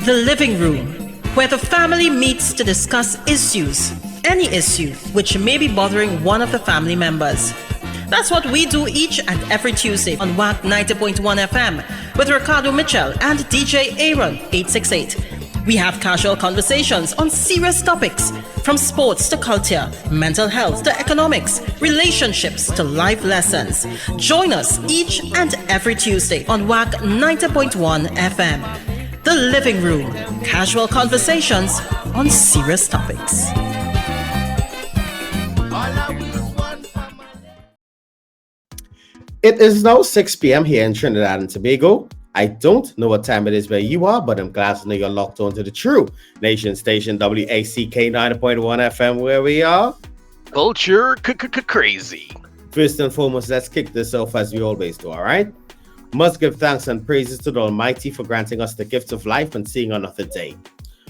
The living room, where the family meets to discuss issues, any issue which may be bothering one of the family members. That's what we do each and every Tuesday on WAC 90.1 FM with Ricardo and DJ Aaron 868. We have casual conversations on serious topics, from sports to culture, mental health to economics, relationships to life lessons. Join us each and every Tuesday on WAC 90.1 FM. The living room, casual conversations on serious topics. It is now 6 p.m. here in Trinidad and Tobago. I don't know what time it is where you are, but I'm glad to know you're locked on to the true nation station WACK 9.1 FM, where we are culture crazy. First and foremost, let's kick this off as we always do, all right? Must give thanks and praises to the Almighty for granting us the gift of life and seeing another day.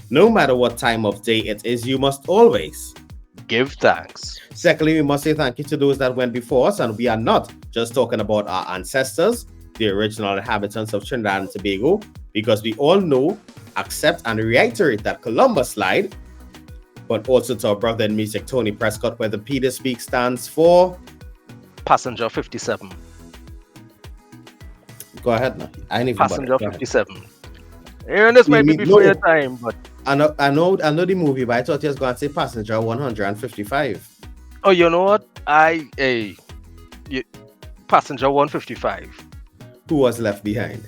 No matter what time of day it is, you must always give thanks. Secondly, we must say thank you to those that went before us, and we are not just talking about our ancestors, the original inhabitants of Trinidad and Tobago, because we all know, accept, and reiterate that Columbus lied, but also to our brother in music, Tony Prescott, where the P to speak stands for Passenger 57. Go ahead now. I ain't even Passenger 57. Aaron, this might be before your time, but I know the movie, but I thought you was going to say Passenger 155. Oh, you know what? Passenger 155. Who was left behind?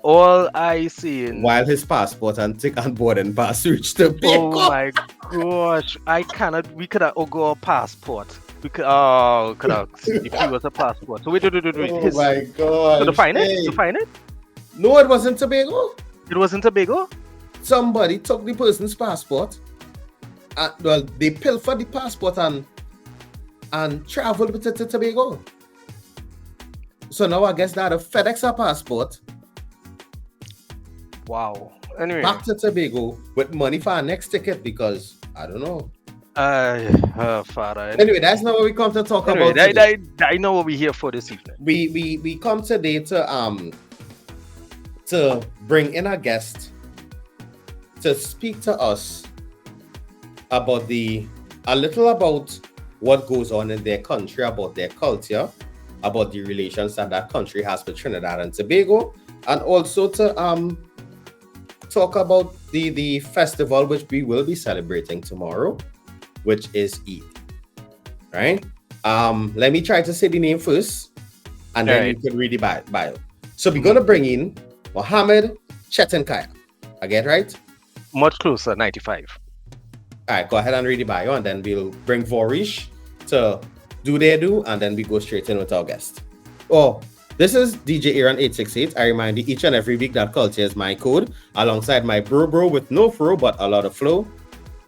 All I see while his passport and ticket and boarding pass reached the Oh my gosh! We could have go a passport. We could have if he was a passport. So wait. Oh my god! To find it? No, it wasn't Tobago. It wasn't Tobago. Somebody took the person's passport. They pilfered the passport and traveled with it to Tobago. So now I guess that a FedEx a passport. Wow. Anyway, back to Tobago with money for our next ticket because I don't know. Father. Anyway, that's not what we come to talk about. Today. I know what we're here for this evening. We come today to bring in a guest to speak to us about a little about what goes on in their country, about their culture, about the relations that country has with Trinidad and Tobago, and also to talk about the festival which we will be celebrating tomorrow, which is Eid. Right? Let me try to say the name first, and then you can read the bio. So we're gonna bring in Muhammed Chetinkaya. I get right? Much closer, 95. All right, go ahead and read the bio, and then we'll bring Vorish to do their do, and then we go straight in with our guest. Oh, this is DJ Aaron 868. I remind you each and every week that culture is my code, alongside my bro with no fro but a lot of flow.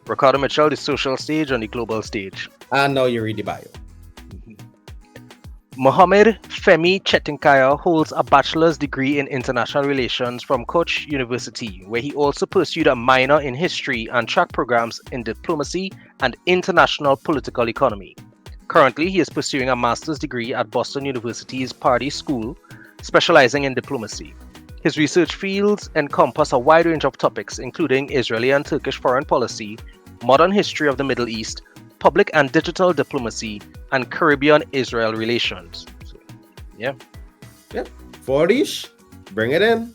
Ricardo Mitchell, the social stage and the global stage. And now you read the bio. Muhammed Chetinkaya holds a bachelor's degree in international relations from Koch University, where he also pursued a minor in history and track programs in diplomacy and international political economy. Currently, he is pursuing a master's degree at Boston University's Pardee School, specializing in diplomacy. His research fields encompass a wide range of topics, including Israeli and Turkish foreign policy, modern history of the Middle East, public and digital diplomacy, and Caribbean-Israel relations. So, yeah. Vorish, bring it in.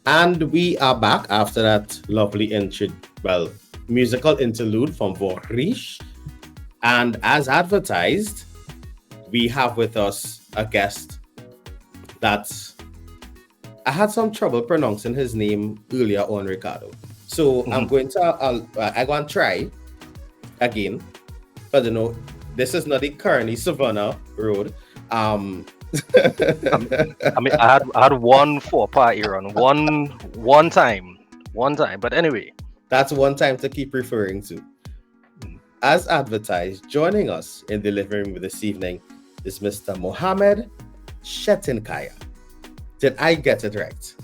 And we are back after that lovely musical interlude from Vorish. And as advertised, we have with us a guest that I had some trouble pronouncing his name earlier on, Ricardo. So I'm going to try again. But this is not the Kearney Savannah Road. I had one faux pas, Aaron. One time. But anyway, that's one time to keep referring to. As advertised, joining us in the living room this evening is Mr. Muhammed Chetinkaya. Did I get it right?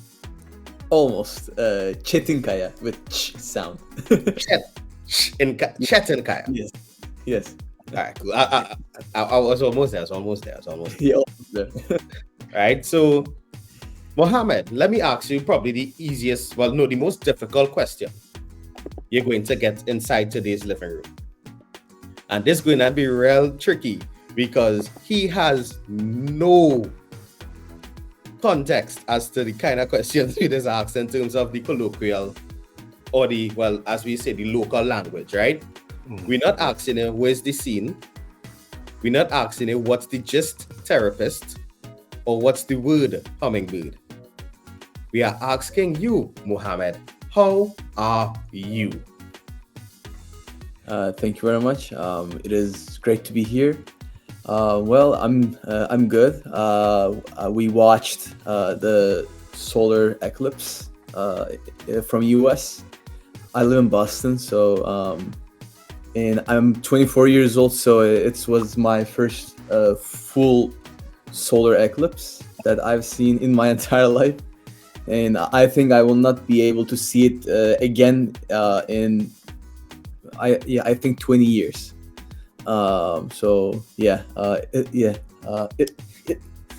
Almost. Chetinkaya with ch sound. Chetinkaya. Yes. Yes. All right, cool. I was almost there. Yeah, almost there. Right. So, Mohammed, let me ask you probably the easiest, well, no, the most difficult question you're going to get inside today's living room. And this is going to be real tricky because he has no context as to the kind of questions we just asked in terms of the colloquial or the, well, as we say, the local language, right? We're not asking him where's the scene. We're not asking him what's the gist therapist or what's the word hummingbird. We are asking you, Muhammad, how are you? Thank you very much. It is great to be here. Well, I'm good. We watched the solar eclipse from US. I live in Boston, so and I'm 24 years old, so it was my first full solar eclipse that I've seen in my entire life, and I think I will not be able to see it again in I think 20 years. So yeah,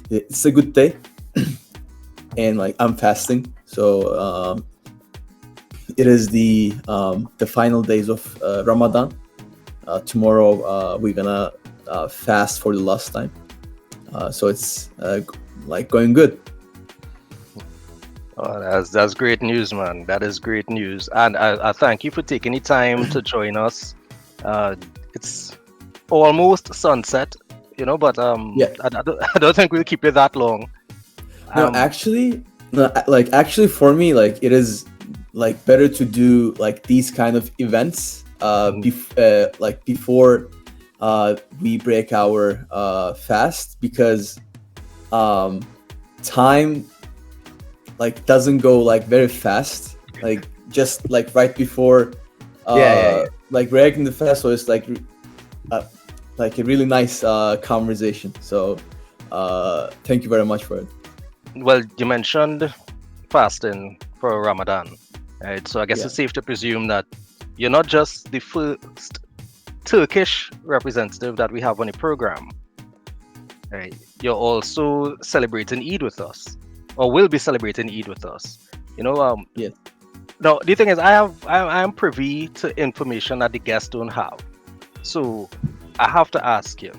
it's a good day, and like I'm fasting, so it is the final days of Ramadan. Tomorrow we're gonna fast for the last time, so it's like going good. Oh, that's great news, man. That is great news, and I thank you for taking the time to join us. It's almost sunset, but Yeah. I don't think we'll keep it that long. No, actually, for me, like it is like better to do like these kind of events before we break our fast, because time like doesn't go like very fast, like just like right before like breaking the fast. So it's like a really nice conversation. So thank you very much for it. Well, you mentioned fasting for Ramadan, right? So I guess Yeah. it's safe to presume that you're not just the first Turkish representative that we have on the program, right? You're also celebrating Eid with us, or will be celebrating Eid with us. Yes. Now, the thing is, I am privy to information that the guests don't have. So I have to ask you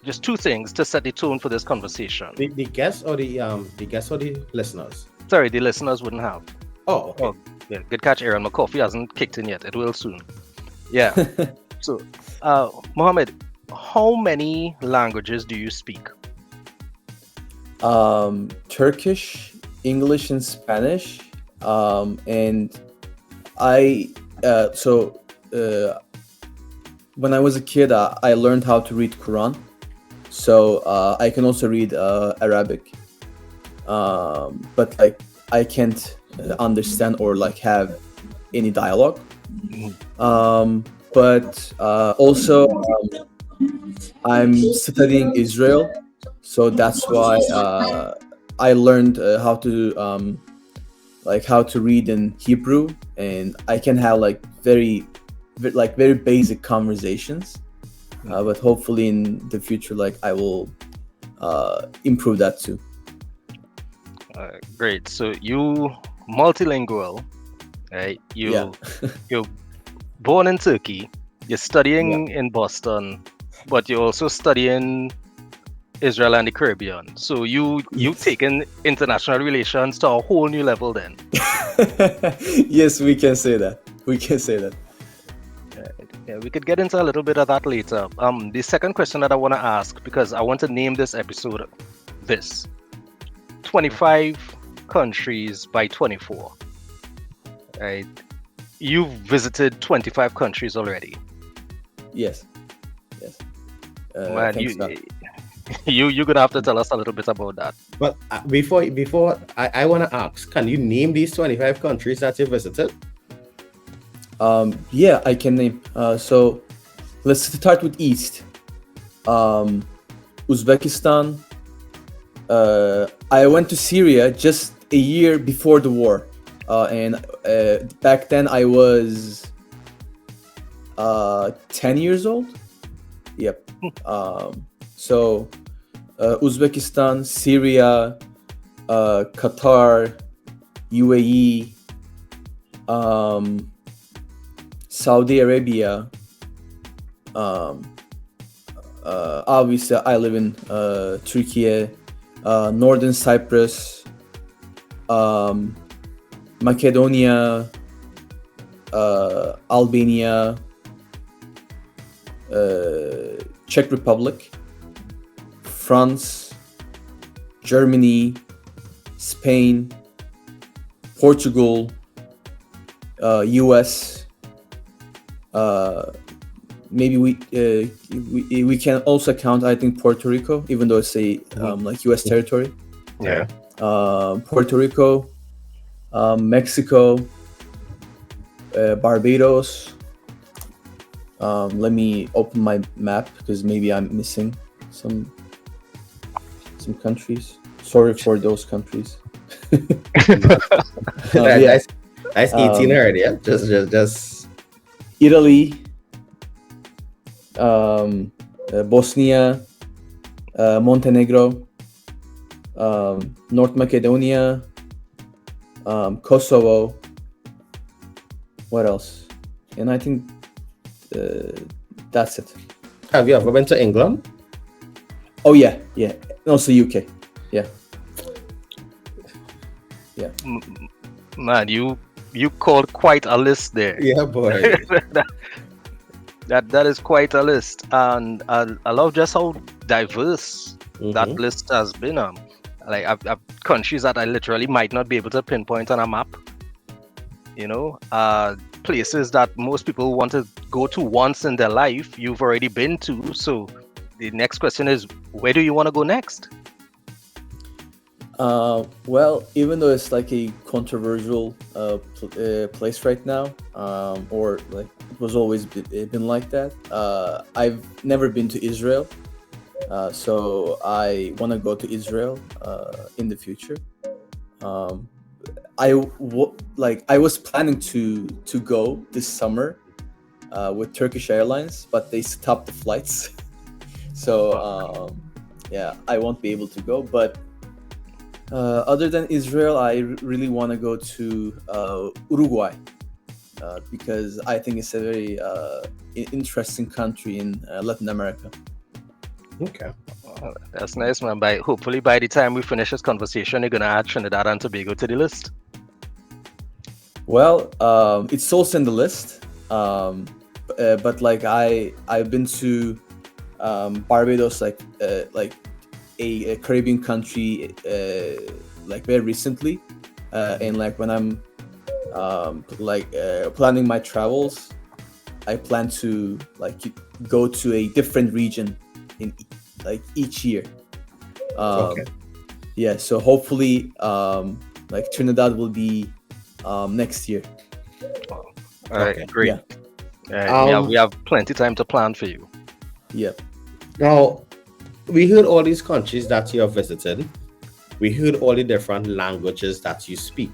just two things to set the tone for this conversation. The guests or the listeners? Sorry, the listeners wouldn't have. Oh, okay. Oh, yeah, good catch, Aaron. My coffee hasn't kicked in yet. It will soon. Yeah. So, Mohammed, how many languages do you speak? Turkish, English, and Spanish. And I when I was a kid, I learned how to read Quran. So I can also read Arabic. But like I can't understand or like have any dialogue. But also I'm studying Israel, so that's why I learned how to read in Hebrew, and I can have like very basic conversations. But hopefully in the future, like I will improve that too. Great. So you multilingual, right? You're born in Turkey. You're studying in Boston, but you're also studying Israel and the Caribbean. So you've taken international relations to a whole new level then. Yes, we can say that. Yeah, we could get into a little bit of that later. The second question that I want to ask, because I want to name this episode 25 countries by 24. Right? You've visited 25 countries already. Yes. Man, Thanks, Doc. you're gonna have to tell us a little bit about that. But before I want to ask, can you name these 25 countries that you visited? Yeah, I can name. So let's start with East. Uzbekistan. I went to Syria just a year before the war, and back then I was 10 years old. Yep. So Uzbekistan, Syria, Qatar, UAE, Saudi Arabia. Obviously, I live in Türkiye, Northern Cyprus, Macedonia, Albania, Czech Republic, France, Germany, Spain, Portugal, US. Maybe we can also count, I think, Puerto Rico, even though it's a like US territory. Yeah. Puerto Rico, Mexico, Barbados. Let me open my map because maybe I'm missing some countries. Sorry for those countries. Yeah. That's 18 already. Yeah, just Italy, Bosnia, Montenegro, North Macedonia, Kosovo. What else? And I think that's it. Have you ever been to England? Oh yeah. And also UK. Yeah. Man, you called quite a list there. Yeah, boy. That is quite a list, and I love just how diverse that list has been. Like I've countries that I literally might not be able to pinpoint on a map. You know, places that most people want to go to once in their life, you've already been to. So the next question is, where do you want to go next? Well, even though it's like a controversial place right now, or like it was always been like that, I've never been to Israel, so I want to go to Israel in the future. I was planning to go this summer with Turkish Airlines, but they stopped the flights, so yeah, I won't be able to go. But other than Israel, I really want to go to Uruguay because I think it's a very interesting country in Latin America. Okay. That's nice, man. Hopefully by the time we finish this conversation, you're gonna add Trinidad and Tobago to the list. Well, it's also in the list, but like I've been to Barbados, like a Caribbean country, like very recently, and like when I'm planning my travels, I plan to like go to a different region in like each year. Okay. Yeah, so hopefully like Trinidad will be next year. All right, Okay. great. Yeah. We have plenty time to plan for you. Yeah. Now, we heard all these countries that you have visited. We heard all the different languages that you speak.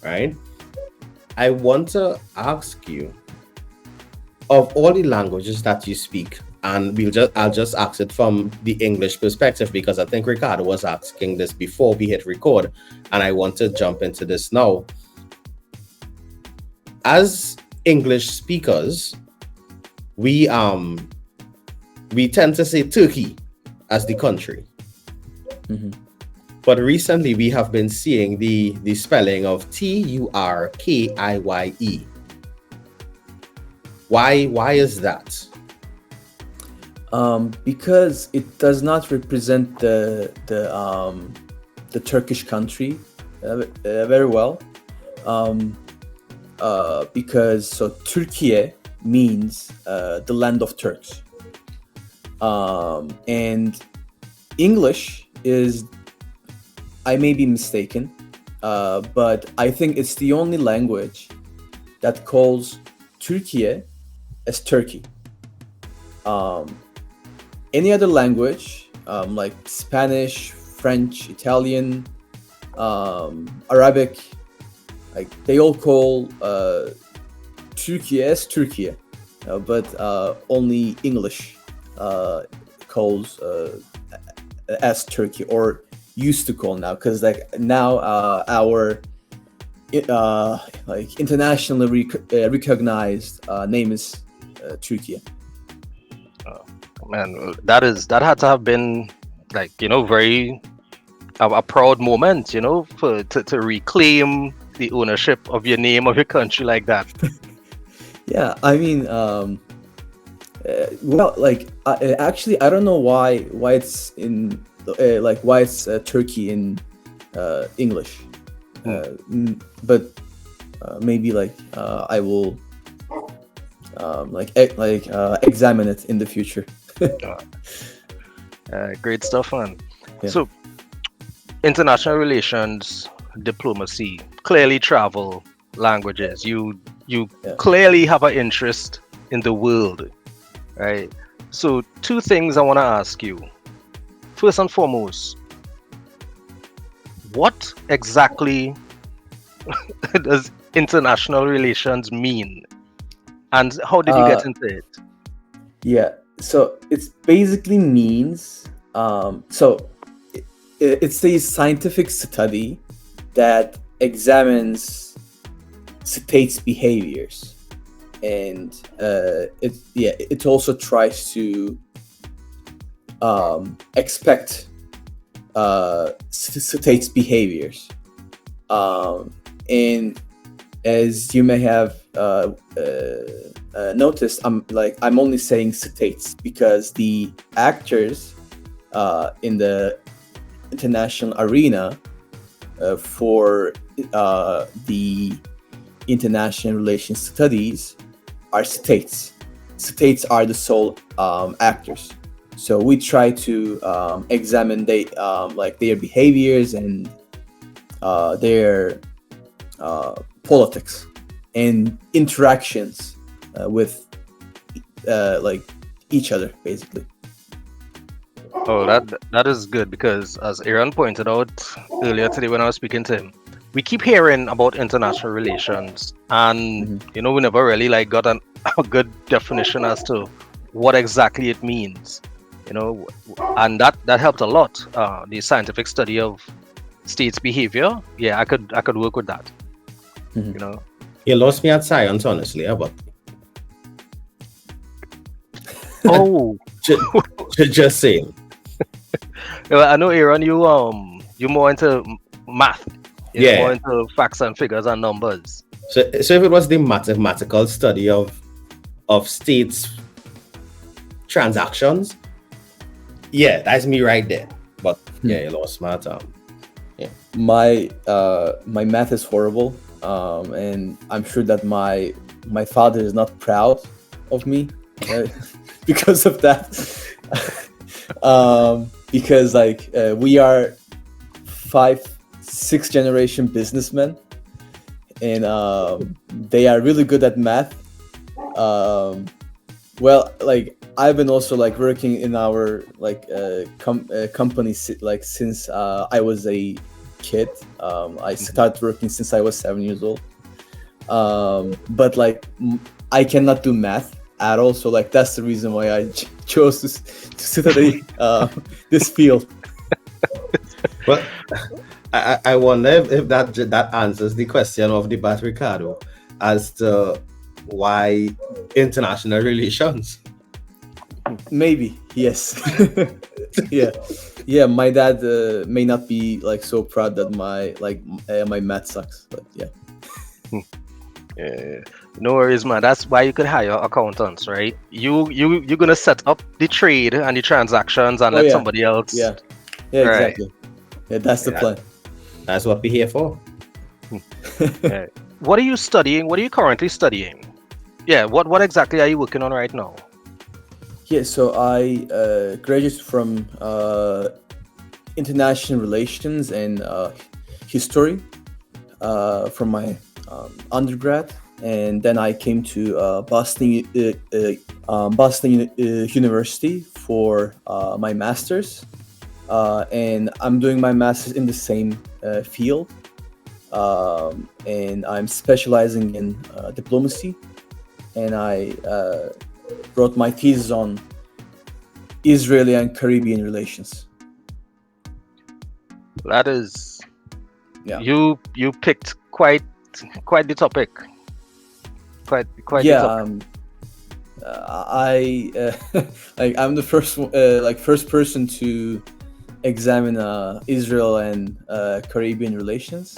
Right? I want to ask you, of all the languages that you speak, and I'll just ask it from the English perspective because I think Ricardo was asking this before we hit record, and I want to jump into this now. As English speakers, we tend to say Turkey as the country. Mm-hmm. But recently we have been seeing the spelling of Turkiye. Why is that? Because it does not represent the Turkish country very well. Because so Türkiye means the land of Turks, and English is, I may be mistaken, but I think it's the only language that calls Türkiye as Turkey. Any other language, like Spanish, French, Italian, Arabic, like they all call Türkiye as Türkiye, but only English calls as Turkey, or used to call now, because like now our like internationally recognized name is Türkiye. Man, that had to have been like, very a proud moment, to reclaim the ownership of your name, of your country like that. Yeah, I mean, well, like actually, I don't know why it's in why it's Turkey in English, but maybe like I will examine it in the future. Great stuff, man. Yeah. So, international relations, diplomacy, clearly travel, languages. You clearly have an interest in the world, right? So, two things I want to ask you. First and foremost, what exactly does international relations mean, and how did you get into it? Yeah, so it basically means it's a scientific study that examines states' behaviors, and it also tries to expect states' behaviors, and as you may have noticed, I'm only saying states because the actors in the international arena for the international relations studies are states. States are the sole actors. So we try to examine their behaviors and their politics and interactions with each other, basically. Oh, that is good, because as Aaron pointed out earlier today when I was speaking to him, we keep hearing about international relations, and we never really got a good definition as to what exactly it means. And that helped a lot. The scientific study of states' behavior. Yeah, I could work with that. You lost me at science, honestly, but oh, just saying. Well, I know, Aaron, you're more into math. More into facts and figures and numbers. So if it was the mathematical study of states' transactions, yeah, that's me right there. But yeah, you lost my time. Yeah. My math is horrible, and I'm sure that my father is not proud of me because of that. Because we are 5-6 generation businessmen, and they are really good at math. Well, I've been also working in our company since I was a kid. I started working since I was 7 years old. But I cannot do math at all, so that's the reason why I chose to study this field. Well, I wonder if that answers the question of debate, Ricardo, as to why international relations. Maybe, yes. yeah. My dad may not be so proud that my math sucks, but yeah. Yeah, no worries, man. That's why you could hire accountants, right? You're gonna set up the trade and the transactions and let somebody else. Yeah, exactly. Yeah, that's the plan. That's what we're here for. What are you studying? What are you currently studying? Yeah, what exactly are you working on right now? Yeah, so I graduated from international relations and history from my undergrad, and then I came to Boston University for my master's, and I'm doing my master's in the same field, and I'm specializing in diplomacy, and I wrote my thesis on Israeli and Caribbean relations. That is, Yeah. you picked quite the topic. Quite the Yeah, topic. I'm the first person to examine Israel and Caribbean relations,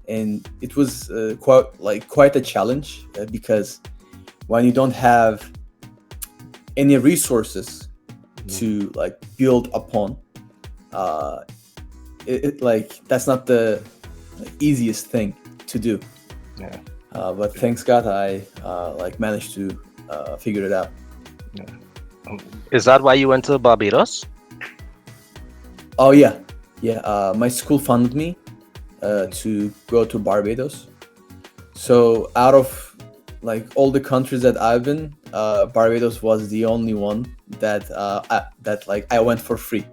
and it was quite a challenge because when you don't have any resources to build upon, that's not the easiest thing to do. Yeah. But thanks God, I managed to figure it out. Is that why you went to Barbados? Oh yeah. My school funded me to go to Barbados. So out of all the countries that I've been, Barbados was the only one that I went for free,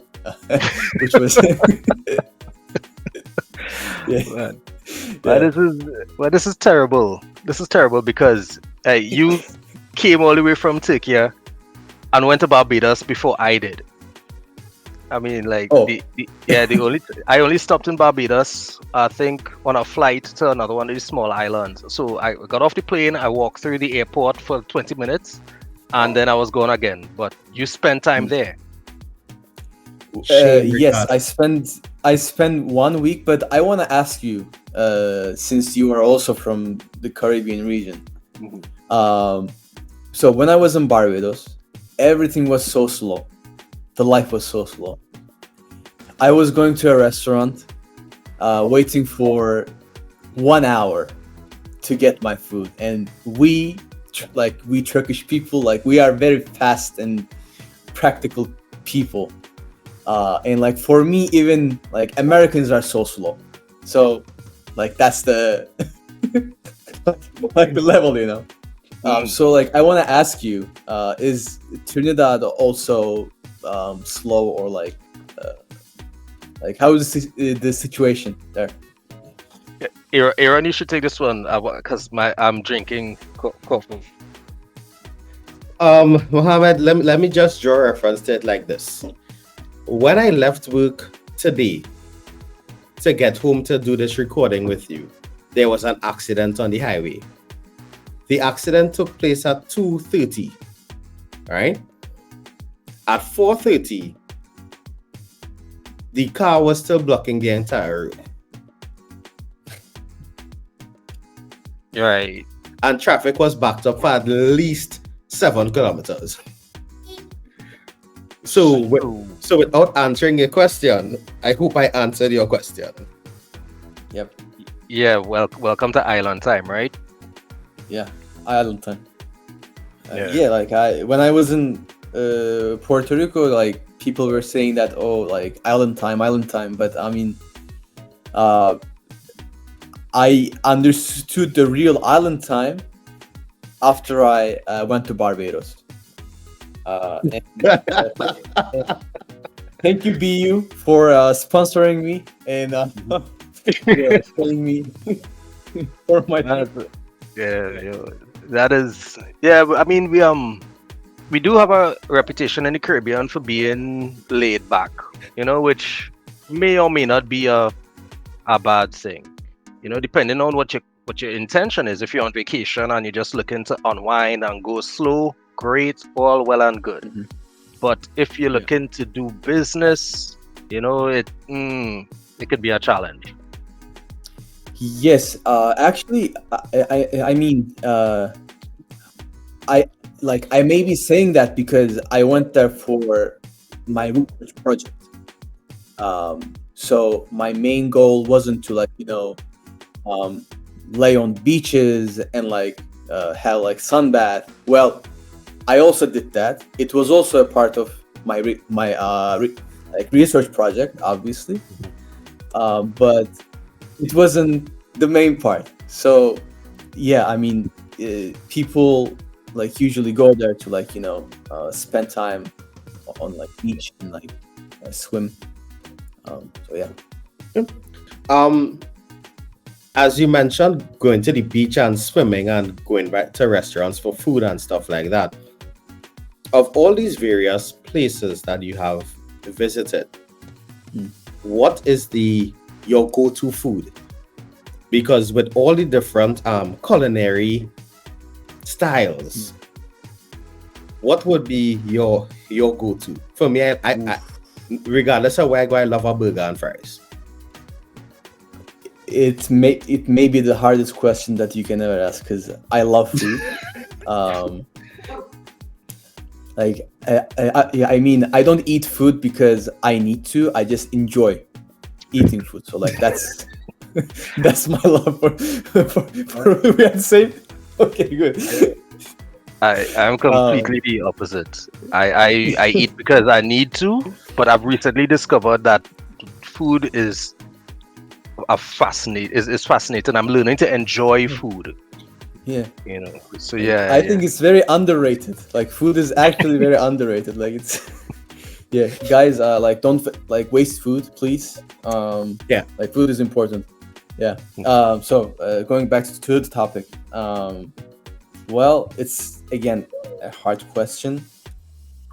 which was yeah. This is terrible. This is terrible because you came all the way from Turkey and went to Barbados before I did. I mean, I only stopped in Barbados, I think, on a flight to another one of these small islands. So I got off the plane, I walked through the airport for 20 minutes, and then I was gone again. But you spent time there. Yes, I spent 1 week, but I want to ask you, since you are also from the Caribbean region. So when I was in Barbados, everything was so slow. The life was so slow. I was going to a restaurant, waiting for 1 hour to get my food, and we Turkish people, we are very fast and practical people. And for me, even Americans are so slow. So that's the the level, you know. So I want to ask you, is Trinidad also slow, or how is the situation there? Aaron, you should take this one because I'm drinking coffee. Muhammad, let me just draw a reference to it like this. When I left work today to get home to do this recording with you, there was an accident on the highway. The accident took place at 2:30, right? At 4:30, the car was still blocking the entire road. Right. And traffic was backed up for at least 7 kilometers. So without answering your question, I hope I answered your question. Yep. Yeah, welcome to Island Time, right? Yeah, Island Time. When I was in Puerto Rico, people were saying that, Island Time, but I mean, I understood the real Island Time after I went to Barbados. Thank you, BU, for sponsoring me and paying me for my trip. That is. I mean, we do have a reputation in the Caribbean for being laid back, which may or may not be a bad thing, depending on what your intention is. If you're on vacation and you're just looking to unwind and go slow, great, all well and good. Mm-hmm. But if you're looking to do business, it could be a challenge. Yes, actually, I mean, I may be saying that because I went there for my research project. So my main goal wasn't to lay on beaches and have sunbath. Well, I also did that. It was also a part of my research project, obviously, but it wasn't the main part. So yeah, I mean, people usually go there to spend time on beach and swim. So yeah. Um, as you mentioned, going to the beach and swimming and going back to restaurants for food and stuff like that. Of all these various places that you have visited, what is your go-to food? Because with all the different culinary styles, what would be your go-to? For me, I regardless of where I go, I love a burger and fries. It may be the hardest question that you can ever ask because I love food. I mean, I don't eat food because I need to. I just enjoy eating food. So like that's that's my love for we are the same. Okay, good. I'm completely the opposite. I eat because I need to, but I've recently discovered that food is fascinating. I'm learning to enjoy food. Yeah. So yeah. I think it's very underrated. Like food is actually very underrated. Like it's yeah, guys, like don't waste food, please. Like food is important. Yeah. So going back to the topic. Well, it's again a hard question.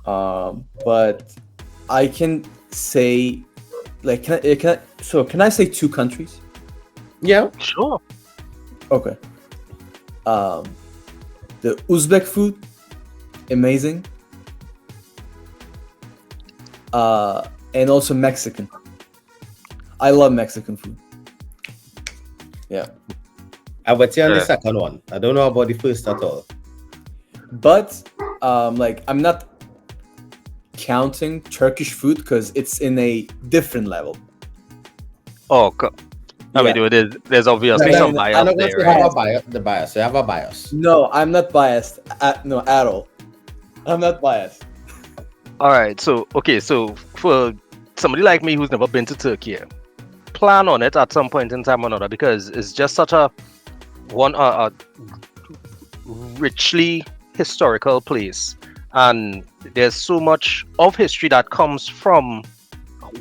But I can say like can I say 2 countries? Yeah, Sure. Okay. The Uzbek food, amazing. And also Mexican. I love Mexican food. Yeah. I would say on the second one. I don't know about the first at all. But like I'm not counting Turkish food because it's in a different level. Oh, I mean, there's obviously some bias I'm not there, going to right? have the bias. You have a bias. No, I'm not biased at all. I'm not biased. All right, so for somebody like me who's never been to Turkey, plan on it at some point in time or another because it's just such a richly historical place, and there's so much of history that comes from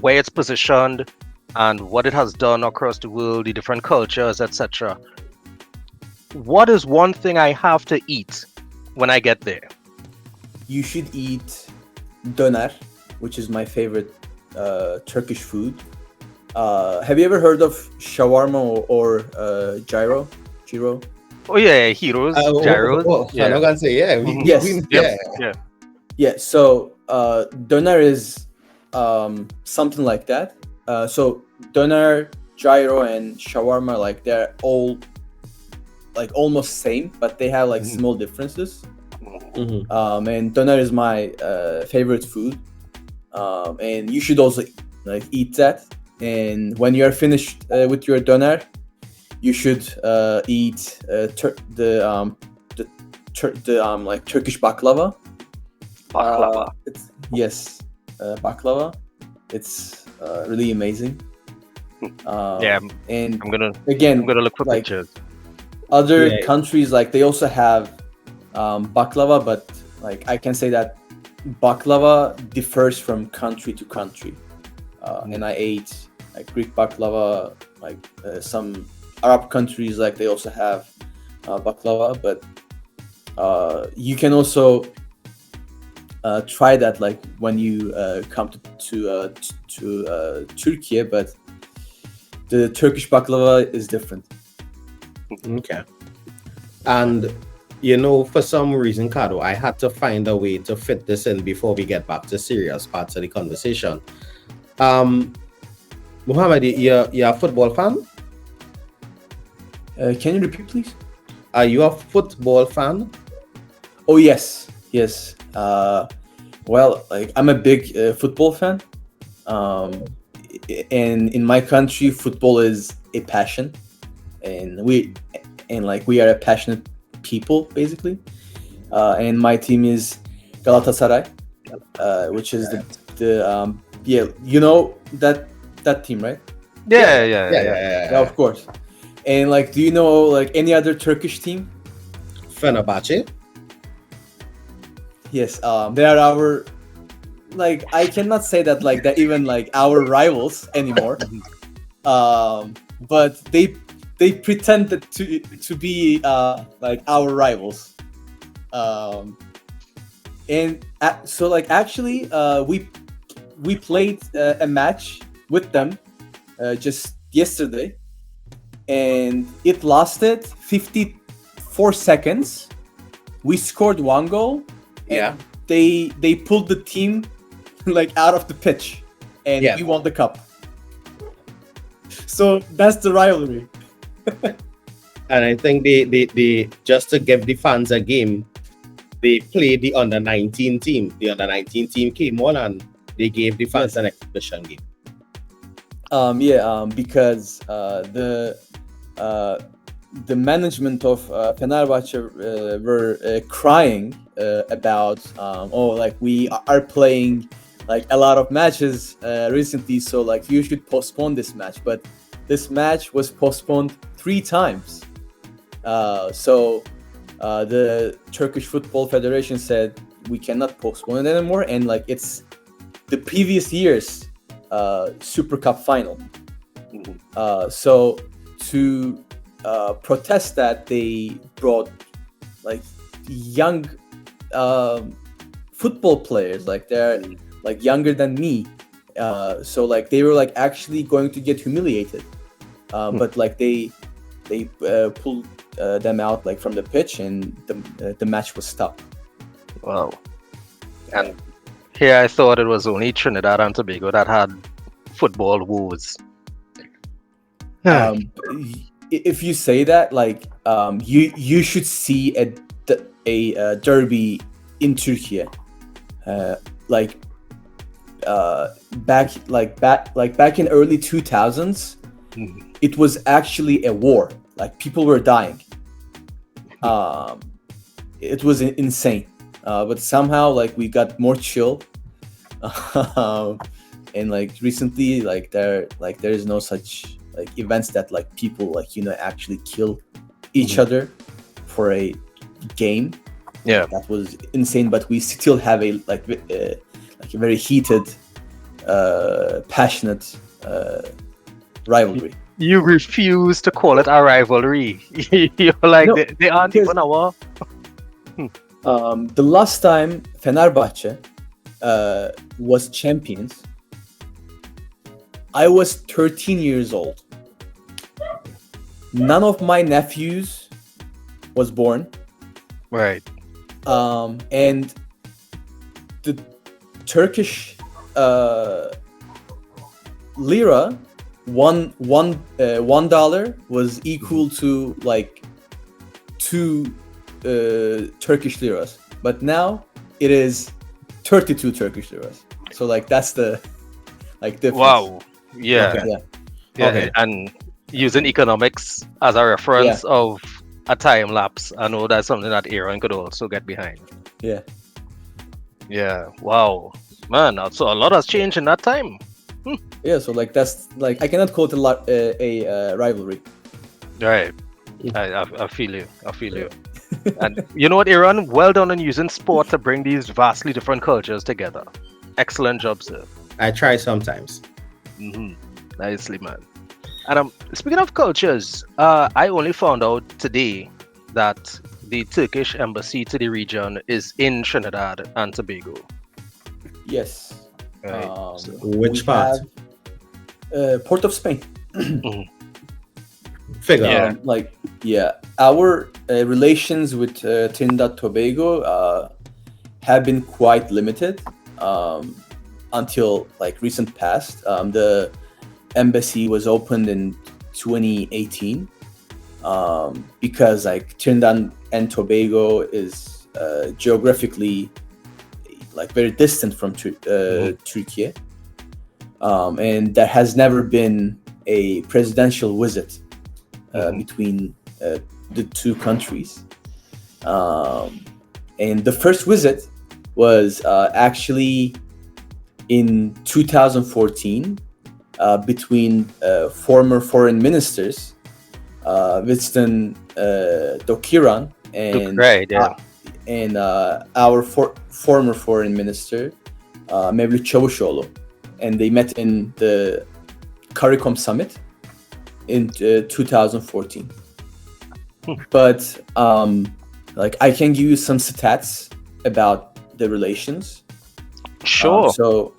where it's positioned and what it has done across the world, the different cultures, etc. What is one thing I have to eat when I get there? You should eat döner, which is my favorite Turkish food. Have you ever heard of shawarma or gyro? Oh yeah, heroes, gyros. I'm not going to say Yeah. So döner is something like that. So döner, gyro, and shawarma, like they're all like almost same, but they have like small differences. And döner is my favorite food, and you should also like eat that. And when you are finished with your döner, you should eat the like Turkish baklava. Baklava. Yes, baklava. It's really amazing. Yeah, and I'm gonna look for like, pictures. Other countries, like they also have baklava, but like I can say that baklava differs from country to country. And I ate like Greek baklava, like some Arab countries, like they also have baklava, but you can also try that like when you come to Türkiye, but the Turkish baklava is different. Okay. And for some reason, Kado, I had to find a way to fit this in before we get back to serious parts of the conversation. Muhammad, you're a football fan? Can you repeat, please? Are you a football fan? Oh yes. Well, like I'm a big football fan, and in my country, football is a passion, and we are a passionate people basically. And my team is Galatasaray, which is the you know that team, right? Yeah. Of course. And like, do you know like any other Turkish team? Fenerbahce. Yes, they are our, like, I cannot say that like that even like our rivals anymore. but they pretended to be like our rivals. So like actually we played a match with them just yesterday, and it lasted 54 seconds. We scored 1 goal. Yeah. They pulled the team like out of the pitch, and Yeah. we won the cup. So that's the rivalry. And I think they just to give the fans a game, they played the under-19 team. The under-19 team came on and they gave the fans an exhibition game. Because the management of Fenerbahçe were crying about like we are playing like a lot of matches recently, so like you should postpone this match. But this match was postponed 3 times. So the Turkish Football Federation said we cannot postpone it anymore, and like it's the previous year's Super Cup final. So to protest that, they brought like young football players, like they're like younger than me. So like they were like actually going to get humiliated, but like they pulled them out like from the pitch, and the match was stopped. Wow. And here I thought it was only Trinidad and Tobago that had football woes. If you say that, like you should see a derby in Türkiye, back in early 2000s. It was actually a war. Like people were dying. It was insane. But somehow like we got more chill. And like recently, like there is no such like events that like people like actually kill each other for a game. Yeah, that was insane. But we still have a very heated, passionate rivalry. You refuse to call it a rivalry. You're like, no, they aren't even a war. The last time Fenerbahçe was champions, I was 13 years old. None of my nephews was born. Right. And the Turkish lira, $1 was equal to like 2 Turkish liras, but now it is 32 Turkish liras. So like that's the like difference. Wow. Yeah. Okay. Yeah. Okay. And using economics as a reference of a time lapse, I know that's something that Aaron could also get behind. Yeah. Yeah. Wow. Man, so a lot has changed in that time. Yeah, so like that's like I cannot call it a rivalry. Right. I feel you. And you know what, Aaron? Well done on using sport to bring these vastly different cultures together. Excellent job, sir. I try sometimes. Nicely, man. And speaking of cultures, I only found out today that the Turkish embassy to the region is in Trinidad and Tobago. Yes. Right. Which part? Port of Spain. Figure. Our relations with Trinidad Tobago have been quite limited until like recent past. The embassy was opened in 2018 because like Trinidad and Tobago is geographically like very distant from Türkiye, and there has never been a presidential visit between the two countries. And the first visit was actually in 2014 between former foreign ministers Winston Dokiran and our former foreign minister Mevlüt Çavuşoğlu, and they met in the CARICOM summit in 2014. But like I can give you some stats about the relations. Sure. So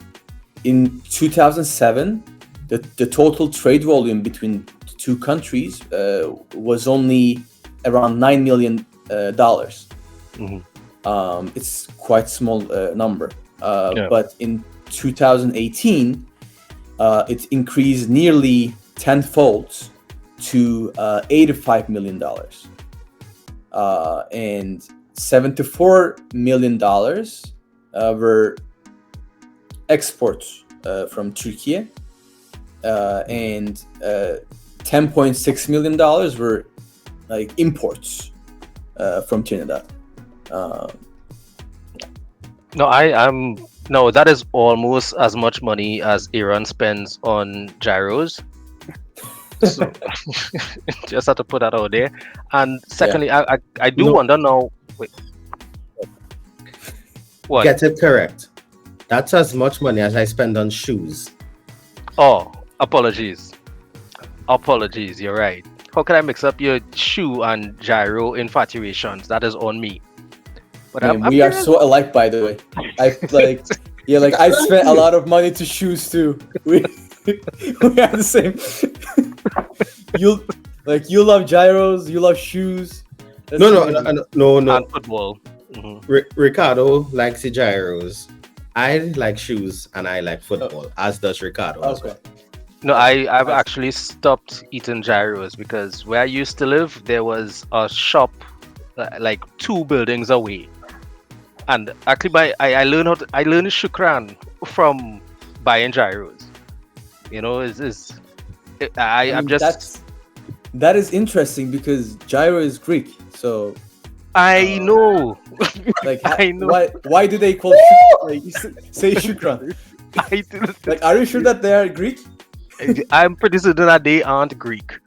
in 2007, the total trade volume between the two countries was only around $9 million. It's quite small number. But in 2018, it increased nearly tenfold to $85 million. And $74 million were exports from Türkiye, and $10.6 million were like imports from Trinidad. No, that is almost as much money as Aaron spends on gyros. So, just have to put that out there. And secondly, I do wonder now. Wait. What? Get it correct. That's as much money as I spend on shoes. Oh, apologies. You're right. How can I mix up your shoe and gyro infatuations? That is on me. But we are so alike, by the way. I spent a lot of money to shoes too. We are the same. You love gyros, you love shoes. No. And football. Ricardo likes the gyros. I like shoes and I like football, as does Ricardo as well. No, I've actually stopped eating gyros because where I used to live, there was a shop like 2 buildings away. And actually, I learned shukran from buying gyros. You know, that is interesting because gyro is Greek, so I know. Like, I know. Why do they call say shukran? I didn't. Like, are you sure that they are Greek? I'm pretty certain that they aren't Greek.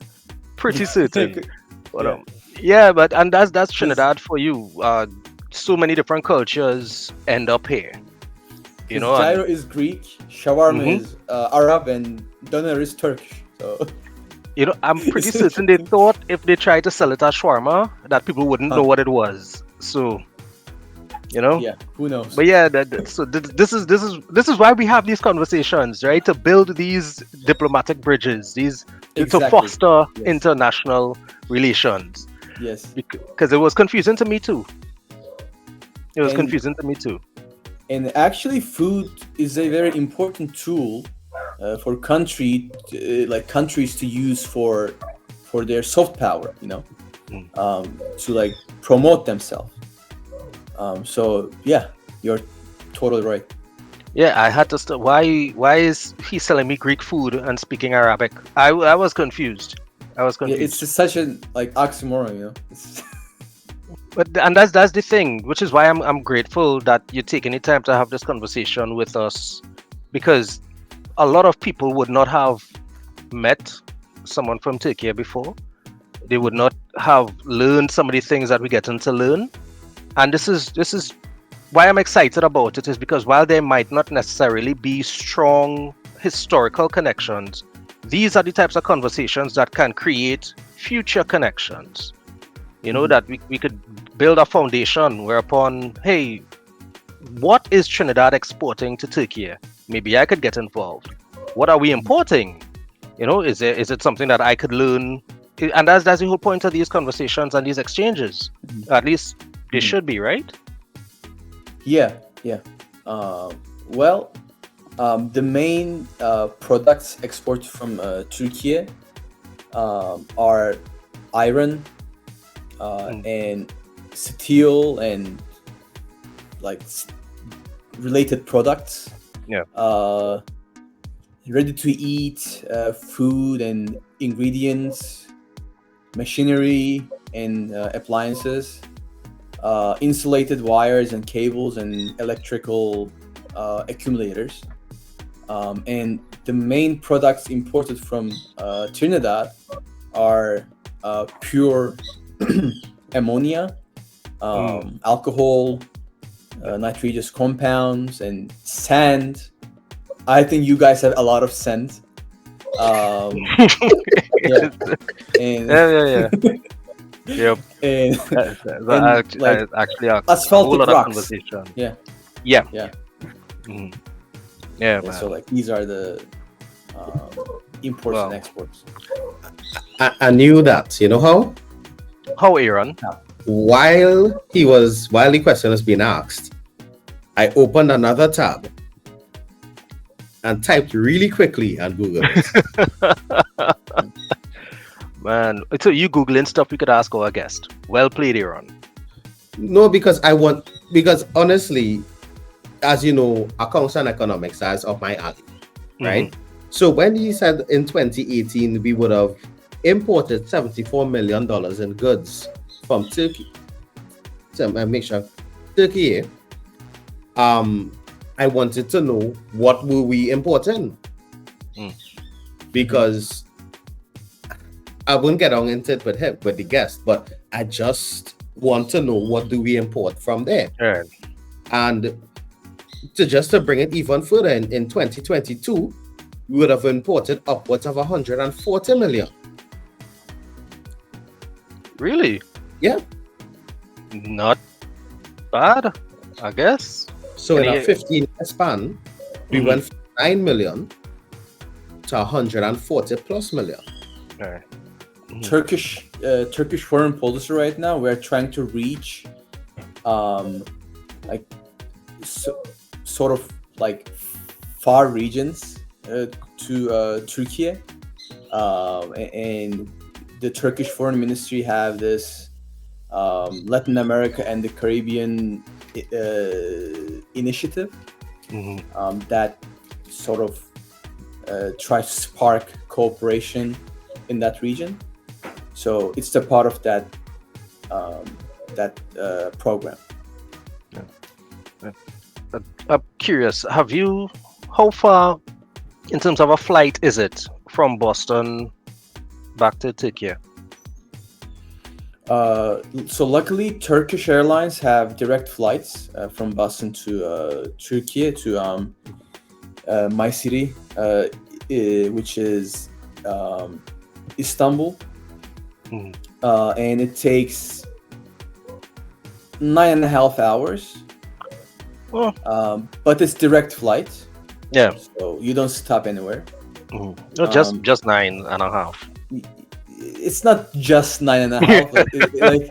Pretty certain. But, and that's Trinidad for you. So many different cultures end up here. You know, gyro is Greek, shawarma is Arab, and doner is Turkish. So, you know, I'm pretty certain they thought if they tried to sell it as shawarma, that people wouldn't know what it was. So, you know, who knows? But this is why we have these conversations, right? To build these diplomatic bridges, to foster international relations. Yes, because it was confusing to me too. And actually, food is a very important tool for countries to use for their soft power, you know, to like promote themselves. So you're totally right. Yeah, I had to stop. Why is he selling me Greek food and speaking Arabic? I was confused. Yeah, it's just such an oxymoron, you know. And that's the thing, which is why I'm grateful that you're taking the time to have this conversation with us, because a lot of people would not have met someone from Türkiye before. They would not have learned some of the things that we're getting to learn. And this is why I'm excited about it, is because while there might not necessarily be strong historical connections, these are the types of conversations that can create future connections. You know, that we could build a foundation whereupon, hey, what is Trinidad exporting to Türkiye? Maybe I could get involved. What are we importing? You know, is it something that I could learn? And that's the whole point of these conversations and these exchanges. At least they should be, right? Yeah. The main products exported from Türkiye are iron and steel and related products. Ready to eat food and ingredients, machinery and appliances, insulated wires and cables and electrical accumulators. And the main products imported from Trinidad are pure ammonia, alcohol, nitrogenous compounds, and sand. I think you guys have a lot of sand. Yeah. And yeah. Yep. and, That's actually a asphaltic whole other rocks. conversation. Yeah. Yeah. Yeah. Mhm. Yeah, Yeah, man. so like these are the imports Wow. and exports. I knew that. You know how? How, Aaron? While the question was being asked, I opened another tab and typed really quickly and Googled it. Man, so you Googling stuff we could ask our guest. Well played, Aaron. No, because honestly, as you know, accounts and economics is up my alley, right? So when he said in 2018 we would have imported $74 million in goods from Turkey, so make sure Turkey. I wanted to know what were we importing, because I wouldn't get on into it with the guest, but I just want to know what do we import from there. Right. And to bring it even further, in 2022, we would have imported upwards of 140 million. Really? Yeah. Not bad, I guess. So in a 15-year span, we went from 9 million to 140 plus million. Right. Turkish foreign policy right now, we're trying to reach sort of like far regions to Turkey, and the Turkish foreign ministry have this Latin America and the Caribbean initiative that sort of tries to spark cooperation in that region. So it's a part of that program. I'm curious. How far, in terms of a flight, is it from Boston back to Turkey? So luckily, Turkish Airlines have direct flights from Boston to Turkey, to my city, which is Istanbul, and it takes 9.5 hours. Oh. But it's direct flight. Yeah. So you don't stop anywhere. No, just 9.5. It's not just 9.5. Like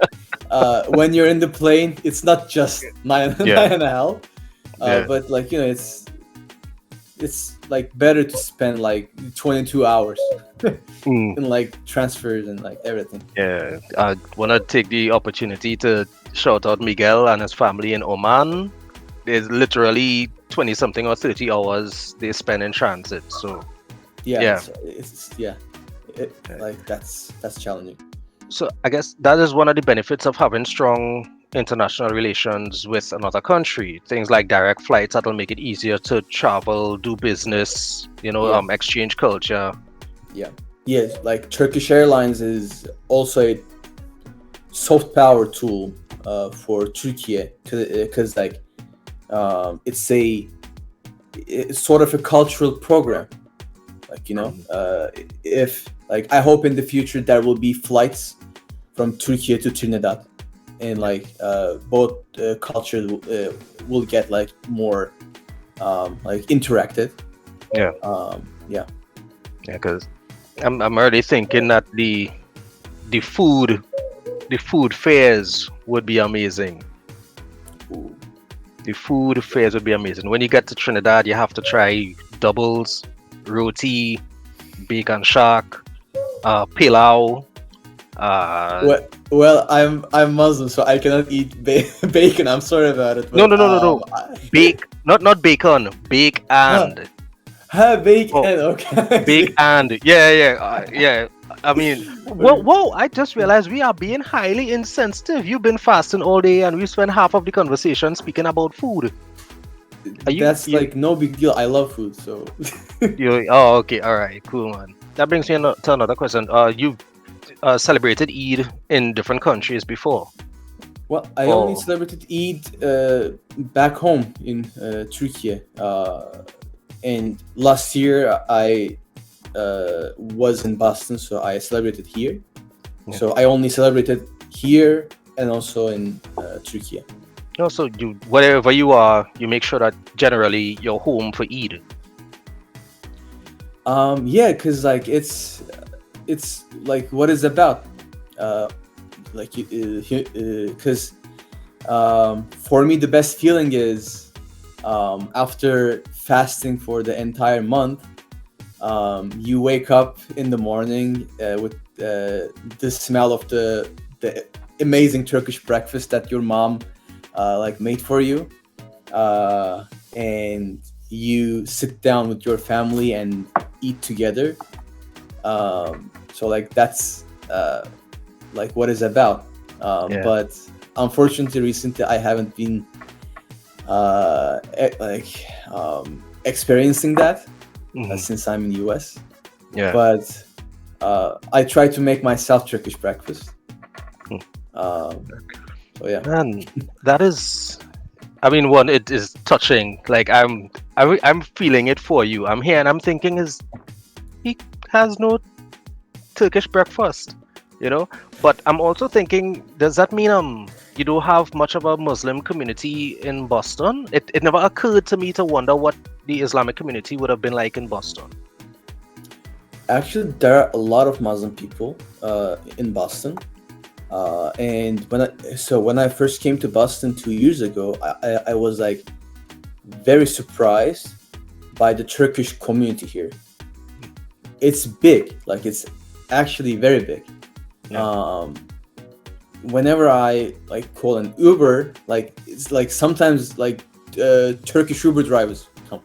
when you're in the plane, it's not just 9.5. But like, you know, it's like better to spend like 22 hours in like transfers and like everything. Yeah, I want to take the opportunity to shout out Miguel and his family in Oman. There's literally 20 something or 30 hours they spend in transit. So like that's challenging. So I guess that is one of the benefits of having strong international relations with another country. Things like direct flights that'll make it easier to travel, do business, exchange culture. Yes, like Turkish Airlines is also a soft power tool for Turkey, because like it's sort of a cultural program. Like, you know, if like I hope in the future there will be flights from Turkey to Trinidad, and like both cultures will get like more like interactive. Because I'm already thinking that the food fairs would be amazing. The food fairs would be amazing. When you get to Trinidad, you have to try doubles, roti, bacon shark, pilau. Well, I'm Muslim, so I cannot eat bacon. I'm sorry about it. But, No. Not bacon. Bake and. Bacon. Okay. Bake and. Yeah. I mean, whoa! I just realized we are being highly insensitive. You've been fasting all day, and we spent half of the conversation speaking about food. That's like no big deal. I love food, so. Okay, all right, cool, man. That brings me to another question. You've celebrated Eid in different countries before? Well, I only celebrated Eid back home in Turkey, and last year I was in Boston, so I celebrated here. So I only celebrated here and also in Turkey. Also, wherever you are, you make sure that generally you're home for Eid. Yeah, because like it's like what it's about. Like because for me the best feeling is after fasting for the entire month, you wake up in the morning with the smell of the amazing Turkish breakfast that your mom like made for you, and you sit down with your family and eat together. So like that's like what it's about. But unfortunately recently I haven't been experiencing that since I'm in US. But I try to make myself Turkish breakfast. So yeah. And that is, I mean, one, it is touching. Like I'm feeling it for you. I'm here and I'm thinking, he has no Turkish breakfast, you know? But I'm also thinking, does that mean you don't have much of a Muslim community in Boston? It never occurred to me to wonder what the Islamic community would have been like in Boston. Actually, there are a lot of Muslim people in Boston. And when I first came to Boston 2 years ago, I was like very surprised by the Turkish community here. It's big, like it's actually very big. Whenever I like call an Uber, like it's like sometimes like Turkish Uber drivers come.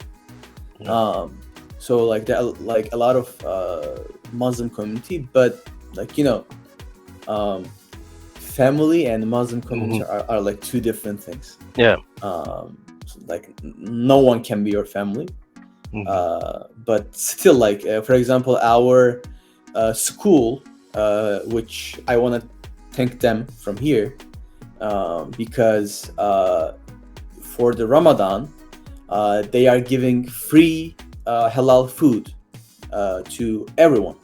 So like there are like a lot of Muslim community, but like family and Muslim community are like two different things. Like no one can be your family. But still, like for example, our school, which I want to thank them from here, because for the Ramadan, they are giving free halal food to everyone,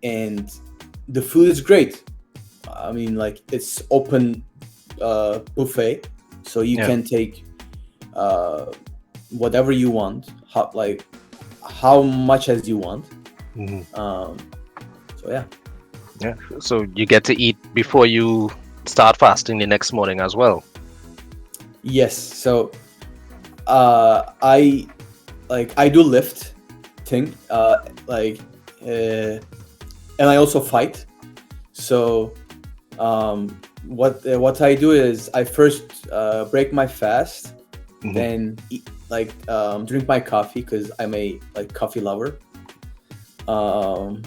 and the food is great. I mean, like it's open buffet, so you can take whatever you want, how much as you want. So yeah. So you get to eat before you start fasting the next morning as well. Yes. So I do lift thing, and I also fight. So what I do is I first break my fast, then eat, drink my coffee because I'm a coffee lover. And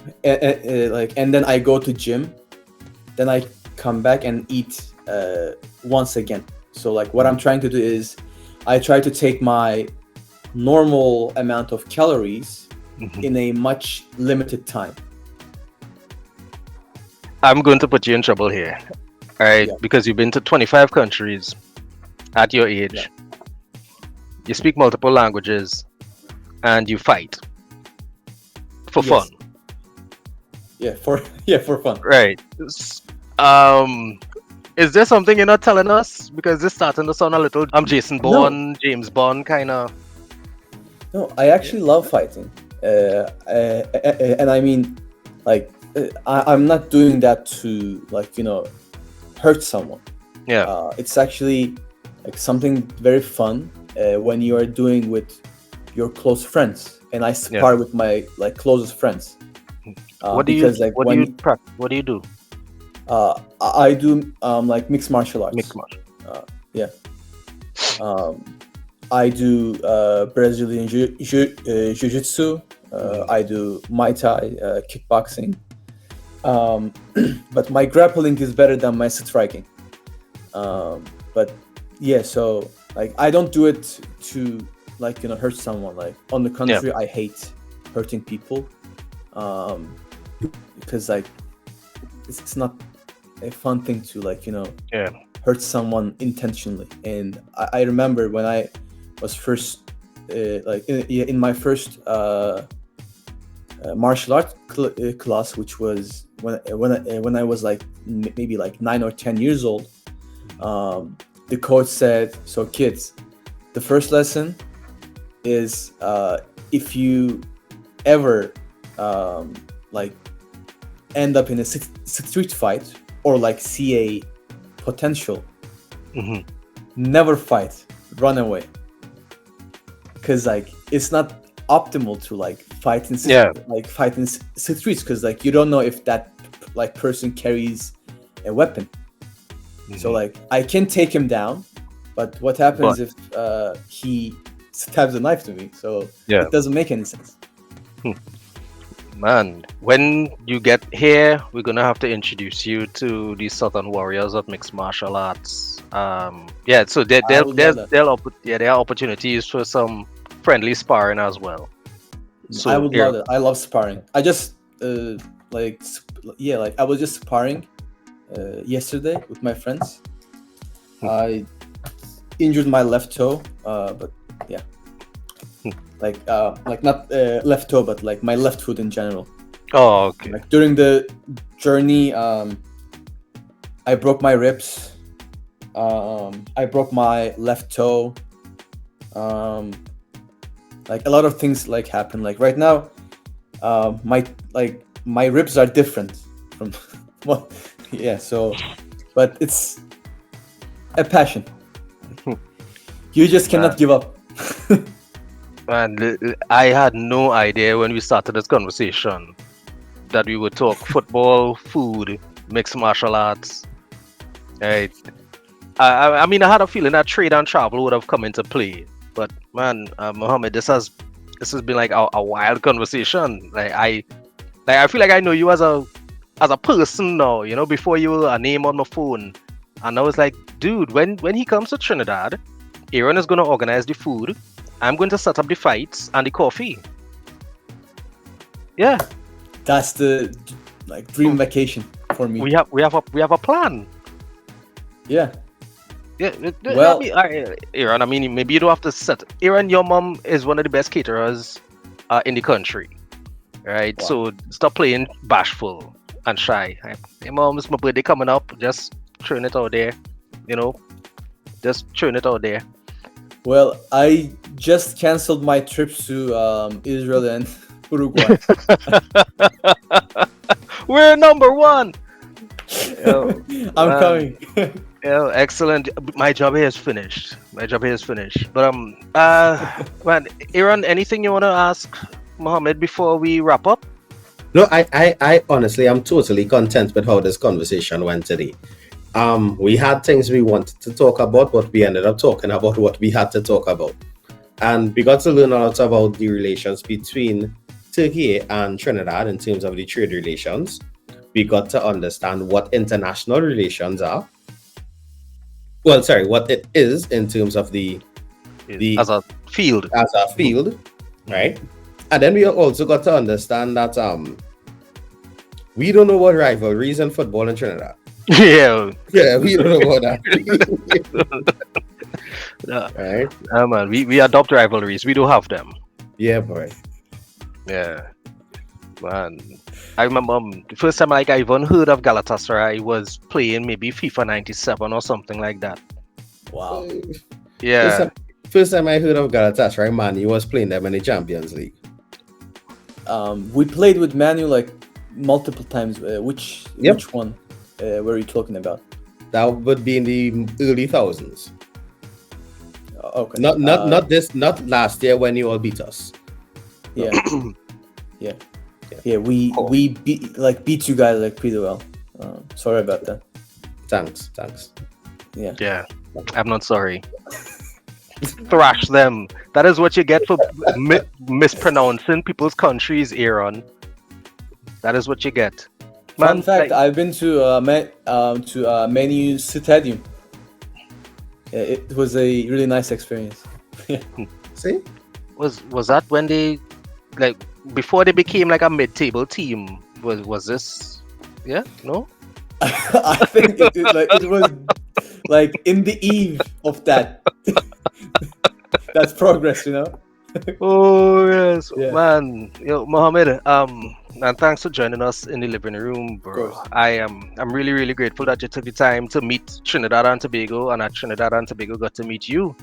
then I go to gym, then I come back and eat once again. So like what I'm trying to do is I try to take my normal amount of calories in a much limited time. I'm going to put you in trouble here, all right? Because you've been to 25 countries at your age. You speak multiple languages, and you fight for fun. For fun. Right. Is there something you're not telling us? Because this starting to sound a little Jason Bourne, James Bond kind of. No, I actually love fighting, and I mean, like, I'm not doing that to hurt someone. It's actually like something very fun when you are doing with your close friends, and I spar with my closest friends. What do you do? I do mixed martial arts. I do Brazilian jiu-jitsu. I do Muay Thai, kickboxing. But my grappling is better than my striking. But yeah, so like I don't do it to hurt someone. Like on the contrary, I hate hurting people. Because like it's not a fun thing to hurt someone intentionally. And I remember when I was first in my first martial art class, which was when I was like maybe like 9 or 10 years old. The coach said, "So kids, the first lesson is if you ever like end up in a street fight or like see a potential, never fight, run away, because like it's not optimal to like fight in streets, because like you don't know if that like person carries a weapon. So like I can take him down, but what happens if he stabs a knife to me? So it doesn't make any sense." Man, when you get here, we're gonna have to introduce you to the Southern Warriors of Mixed Martial Arts. So there are opportunities for some friendly sparring as well. So I would love it. I love sparring. I just I was just sparring yesterday with my friends. I injured my left toe, but yeah, like not left toe, but like my left foot in general. Oh, okay. Like during the journey, I broke my ribs. I broke my left toe. Like a lot of things like happen. Like right now, my ribs are different from well, yeah. So, but it's a passion. You just cannot give up. Man, I had no idea when we started this conversation that we would talk football, food, mixed martial arts. Right. I mean, I had a feeling that trade and travel would have come into play, but man, Muhammad, this has been like a wild conversation. Like I feel like I know you as a person now. You know, before you were a name on my phone, and I was like, dude, when he comes to Trinidad, Aaron is gonna organize the food. I'm going to set up the fights and the coffee. Yeah, that's the like dream vacation for me. We have a plan. Yeah. Yeah. Well, Aaron, I mean, maybe you don't have to set. Aaron, your mom is one of the best caterers in the country, right? Wow. So stop playing bashful and shy. Hey, mom, it's my birthday coming up. Just throwing it out there, you know. Just throwing it out there. Well, I just canceled my trips to Israel and Uruguay. We're number one. I'm coming. Excellent. My job here is finished. But man, Aaron, anything you want to ask Muhammad before we wrap up? No, I honestly, I'm totally content with how this conversation went today. We had things we wanted to talk about, but we ended up talking about what we had to talk about. And we got to learn a lot about the relations between Türkiye and Trinidad in terms of the trade relations. We got to understand what international relations are. Well, sorry, what it is in terms of the as a field, right? And then we also got to understand that we don't know what rivalries in football in Trinidad. Yeah, we don't know about that. Right? Man, we adopt rivalries. We do have them. Yeah, boy. Yeah, man. I remember the first time like I even heard of Galatasaray was playing maybe FIFA 97 or something like that. Wow. Yeah. First time I heard of Galatasaray, Manu was playing them in the Champions League. We played with Manu like multiple times. Which one were you talking about? That would be in the early thousands. Okay. Not last year when you all beat us. Yeah. Yeah, we beat you guys like pretty well. Sorry about that. Thanks. Yeah, I'm not sorry. Thrash them. That is what you get for mispronouncing people's countries, Aaron. That is what you get. Fun fact: I've been to Manu Stadium. It was a really nice experience. See, was that when they like before they became like a mid-table team? Was this? Yeah, no. I think it was like in the eve of that. That's progress, you know. Oh yes, Yeah. man. Mohammed. And thanks for joining us in the living room, bro. course. I'm really really grateful that you took the time to meet Trinidad and Tobago, and at Trinidad and Tobago got to meet you.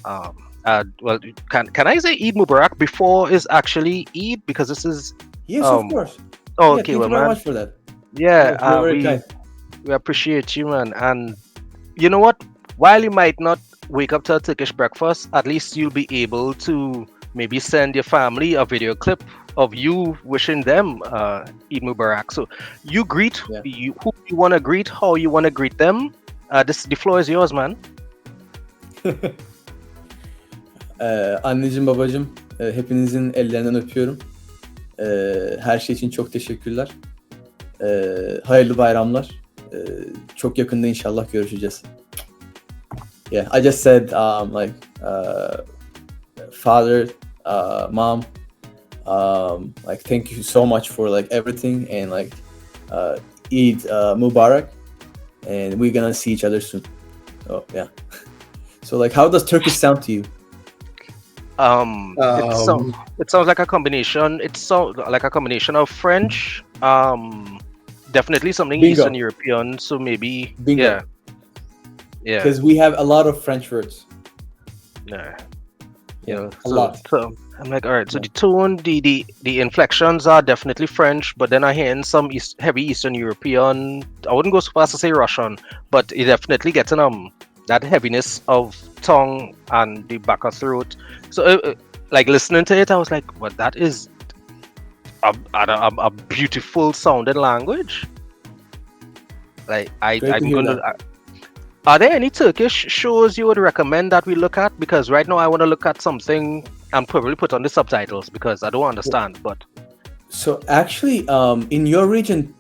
Well, can I say Eid Mubarak before is actually Eid, because this is Yes, of um. course. Oh, Yeah, okay, thank well, you very man. much for that. Yeah, Yes, you're very kind. we appreciate you, man. And you know what? While you might not wake up to a Turkish breakfast, at least you'll be able to maybe send your family a video clip of you wishing them Eid Mubarak. So you greet Yeah. who you want to greet, how you want to greet them. The floor is yours, man. Anneciğim, babacığım, hepinizin ellerinden öpüyorum. Her şey için çok teşekkürler. Hayırlı bayramlar. Çok yakında inşallah görüşeceğiz. Yeah, I just said father, mom, like thank you so much for like everything, and like Eid Mubarak, and we're gonna see each other soon. Oh yeah. So like, how does Turkish sound to you? It sounds like a combination. Like a combination of French, definitely something Bingo. Eastern European. So maybe Bingo. yeah. Because we have a lot of French words. Yeah. Yeah, a so, lot. So I'm like, all right. So the tone, the inflections are definitely French, but then I hear in some heavy Eastern European. I wouldn't go so fast to say Russian, but it definitely gets that heaviness of tongue and the back of throat. So like listening to it, I was like, "What? That is a beautiful sounding language." Like Great to I'm hear gonna. that. Are there any Turkish shows you would recommend that we look at? Because right now I want to look at something and probably put on the subtitles because I don't understand. But So actually, in your region,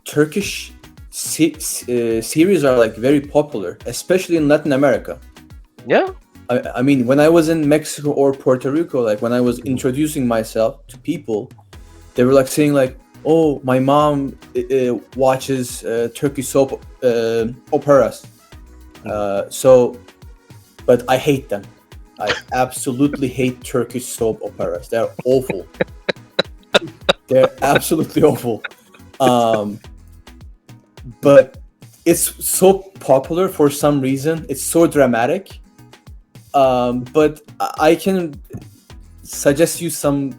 Turkish series are like very popular, especially in Latin America. yeah, I mean, when I was in Mexico or Puerto Rico, like when I was introducing myself to people, they were like saying like, "Oh, my mom watches Turkish soap operas." But I hate them. I absolutely hate Turkish soap operas. They're awful. They're absolutely awful. But it's so popular for some reason. It's so dramatic. But I can suggest you some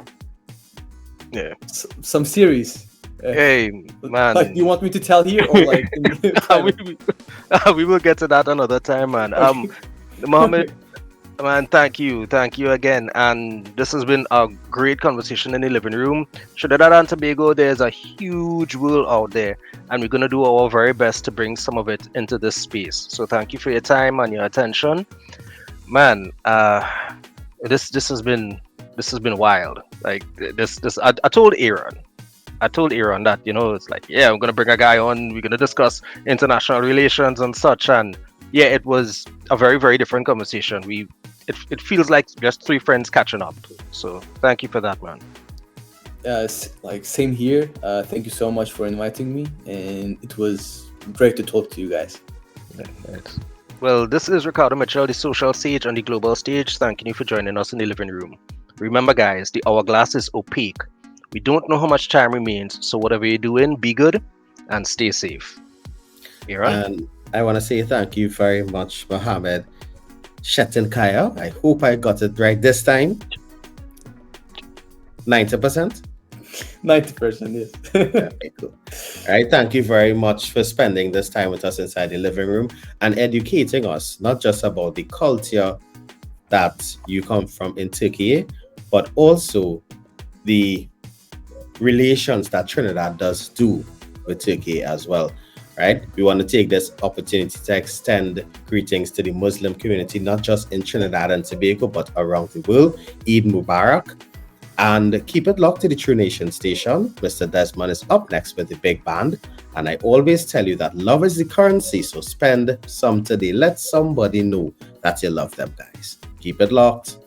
series. hey man, Like, do you want me to tell here or like? we will get to that another time, man. Mohammed, man, thank you again. And this has been a great conversation in the living room. Trinidad and Tobago, there's a huge world out there, and we're gonna do our very best to bring some of it into this space. So thank you for your time and your attention, man. This has been wild. Like this I told Aaron. That, it's like, yeah, I'm gonna bring a guy on, we're gonna discuss international relations and such, and yeah, it was a very, very different conversation. It feels like just three friends catching up. So thank you for that, man. Like same here. Thank you so much for inviting me, and it was great to talk to you guys. Thanks. Well, this is Ricardo Mitchell, the social sage on the global stage, thanking you for joining us in the living room. Remember, guys, the hourglass is opaque. We don't know how much time remains, so whatever you're doing, be good and stay safe. Aaron? And I want to say thank you very much, Muhammed Chetinkaya. I hope I got it right this time. 90%? 90%, yes. Okay, cool. All right, thank you very much for spending this time with us inside the living room and educating us, not just about the culture that you come from in Türkiye, but also the relations that Trinidad does do with Türkiye as well, right? We want to take this opportunity to extend greetings to the Muslim community, not just in Trinidad and Tobago, but around the world. Eid Mubarak. And keep it locked to the True Nation station. Mr. Desmond is up next with the big band. And I always tell you that love is the currency, so spend some today. Let somebody know that you love them, guys. Keep it locked.